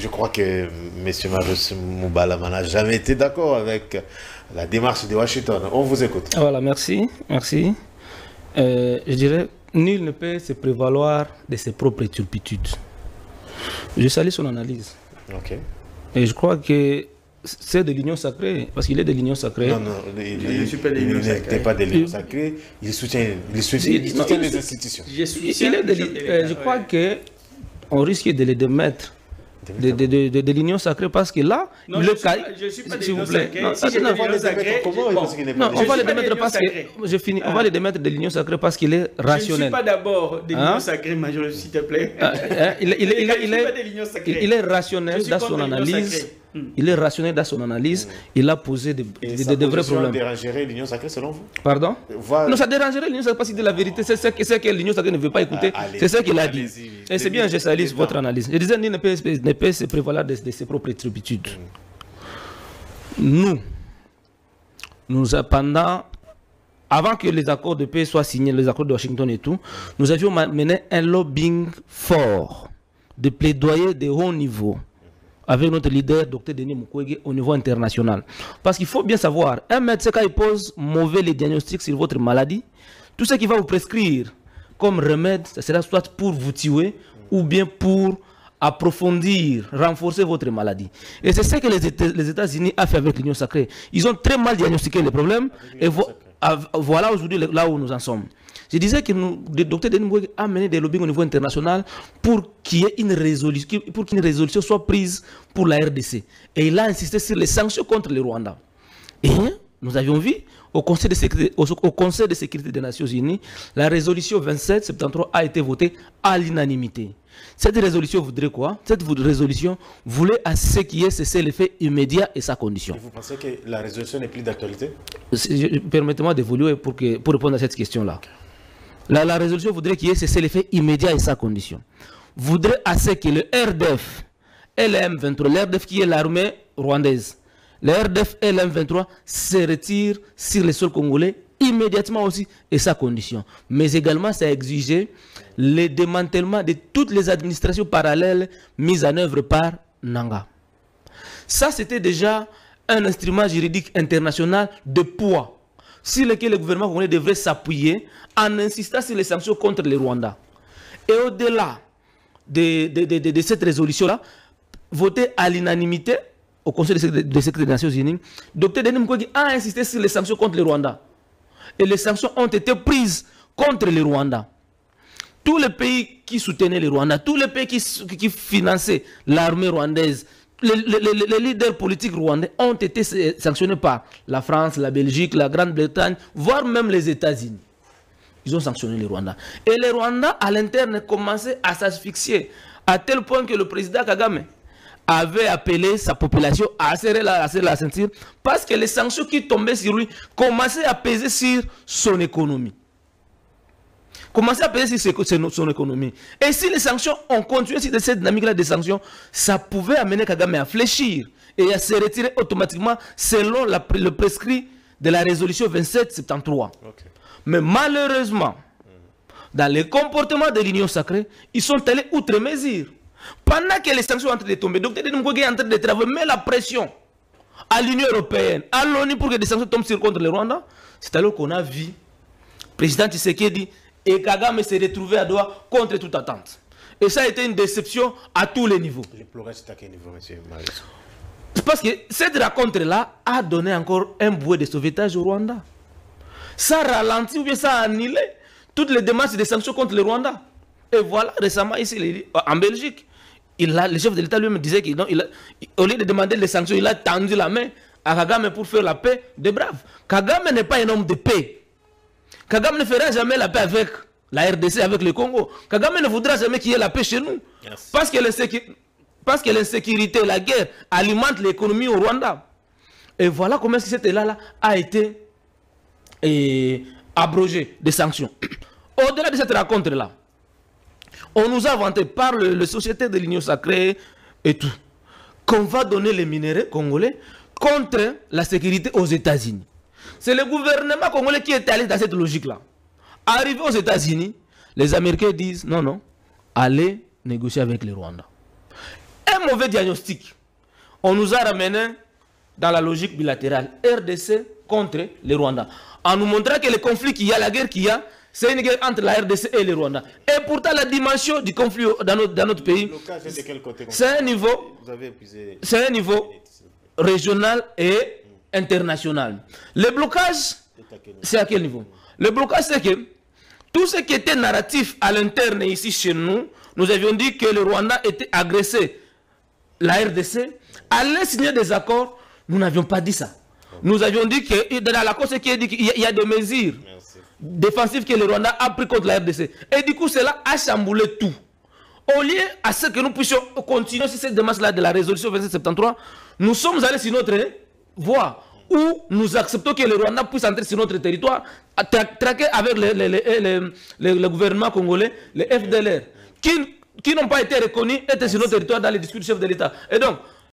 je crois que M. Marius Moubalama n'a jamais été d'accord avec la démarche de Washington. On vous écoute. Voilà, merci. Merci. Je dirais, nul ne peut se prévaloir de ses propres turpitudes. Je salue son analyse. Ok. Et je crois que c'est de l'union sacrée, parce qu'il est de l'union sacrée. Non, il n'était pas de l'union sacrée, il soutient les institutions. Je crois qu'on risque de les démettre de l'union sacrée, parce que là, non, je ne suis pas de l'union sacrée. On va les démettre parce que, je finis, on va les démettre de l'union sacrée parce qu'il est rationnel. Je ne suis pas d'abord de l'union sacrée, Major, s'il te plaît. Il est rationnel dans son analyse. Il est rationnel dans son analyse. Il a posé de vrais problèmes. Ça dérangerait l'union sacrée selon vous? Pardon? Non, ça dérangerait l'union sacrée parce que la vérité, c'est ce que l'union sacrée ne veut pas écouter. C'est ce qu'il a dit. Et c'est bien, je salue votre analyse. Je disais, nul ne peut se prévaloir de ses propres turpitudes. Nous, pendant, avant que les accords de paix soient signés, les accords de Washington et tout, nous avions mené un lobbying fort, de plaidoyer de haut niveau, avec notre leader, Dr Denis Mukwege, au niveau international. Parce qu'il faut bien savoir, un médecin, quand il pose mauvais les diagnostics sur votre maladie, tout ce qu'il va vous prescrire comme remède, ça sera soit pour vous tuer, ou bien pour approfondir, renforcer votre maladie. Et c'est ce que les États-Unis ont fait avec l'Union sacrée. Ils ont très mal diagnostiqué les problèmes, et voilà aujourd'hui là où nous en sommes. Je disais que le docteur Denis Mukwege a mené des lobbying au niveau international pour qu'il y ait une résolution, pour qu'une résolution soit prise pour la RDC. Et il a insisté sur les sanctions contre le Rwanda. Et nous avions vu au Conseil de sécurité des Nations Unies, la résolution 2773 a été votée à l'unanimité. Cette résolution voudrait quoi? Cette résolution voulait à ce qu'il y ait cessé l'effet immédiat et sa condition. Et vous pensez que la résolution n'est plus d'actualité? Permettez-moi d'évoluer pour répondre à cette question-là. La résolution voudrait qu'il y ait cessé l'effet immédiat et sa condition. Voudrait à ce que le RDF et le M23, l'RDF qui est l'armée rwandaise, le RDF et le M23 se retirent sur le sol congolais immédiatement aussi et sa condition. Mais également, ça exigeait le démantèlement de toutes les administrations parallèles mises en œuvre par Nanga. Ça, c'était déjà un instrument juridique international de poids sur lequel le gouvernement congolais devrait s'appuyer en insistant sur les sanctions contre le Rwanda. Et au-delà de cette résolution-là, votée à l'unanimité au Conseil de sécurité des Nations Unies, Dr Denis Mukwege a insisté sur les sanctions contre le Rwanda. Et les sanctions ont été prises contre le Rwanda. Tous les pays qui soutenaient le Rwanda, tous les pays qui finançaient l'armée rwandaise, les leaders politiques rwandais ont été sanctionnés par la France, la Belgique, la Grande-Bretagne, voire même les États-Unis. Ils ont sanctionné le Rwanda. Et le Rwanda, à l'interne, commençait à s'asphyxier, à tel point que le président Kagame avait appelé sa population à serrer la ceinture, parce que les sanctions qui tombaient sur lui commençaient à peser sur son économie. Commencer à payer sur son économie. Et si les sanctions ont continué sur cette dynamique-là des sanctions, ça pouvait amener Kagame à fléchir et à se retirer automatiquement selon le prescrit de la résolution 2773. Okay. Mais malheureusement, dans le comportement de l'Union sacrée, ils sont allés outre mesure. Pendant que les sanctions sont en train de tomber, Dr Denis Mukwege est en train de travailler, met la pression à l'Union européenne, à l'ONU pour que des sanctions tombent contre le Rwanda. C'est alors qu'on a vu le président Tshisekedi et Kagame s'est retrouvé à Doha contre toute attente. Et ça a été une déception à tous les niveaux. Le progrès, c'est à quel niveau, M. Marius? Parce que cette rencontre-là a donné encore un bouée de sauvetage au Rwanda. Ça ralentit ou bien ça a annulé toutes les démarches de sanctions contre le Rwanda. Et voilà, récemment, ici, en Belgique, le chef de l'État lui-même disait qu'au lieu de demander les sanctions, il a tendu la main à Kagame pour faire la paix des braves. Kagame n'est pas un homme de paix. Kagame ne fera jamais la paix avec la RDC, avec le Congo. Kagame ne voudra jamais qu'il y ait la paix chez nous. Yes. Parce que l'insécurité, la guerre alimente l'économie au Rwanda. Et voilà comment cet élan-là a été abrogé des sanctions. Au-delà de cette rencontre-là, on nous a vanté par le société de l'Union sacrée et tout, qu'on va donner les minéraux congolais contre la sécurité aux États-Unis. C'est le gouvernement congolais qui est allé dans cette logique-là. Arrivé aux États-Unis, les Américains disent non, non, allez négocier avec les Rwandais. Un un mauvais diagnostic. On nous a ramené dans la logique bilatérale. RDC contre le Rwanda. En nous montrant que le conflit qu'il y a, la guerre qu'il y a, c'est une guerre entre la RDC et le Rwanda. Et pourtant, la dimension du conflit dans notre pays, c'est un niveau régional et international. Le blocage, c'est à quel niveau? Le blocage, c'est que tout ce qui était narratif à l'interne ici chez nous, nous avions dit que le Rwanda était agressé. La RDC allait signer des accords. Nous n'avions pas dit ça. Nous avions dit que dans l'accord, c'est qu'il y a des mesures défensives que le Rwanda a pris contre la RDC. Et du coup, cela a chamboulé tout. Au lieu à ce que nous puissions continuer sur cette démarche-là de la résolution 2773, nous sommes allés sur notre voie où nous acceptons que le Rwanda puisse entrer sur notre territoire, traquer avec le gouvernement congolais, les FDLR, qui n'ont pas été reconnus être sur notre territoire dans les discours du chef de l'État. Et donc,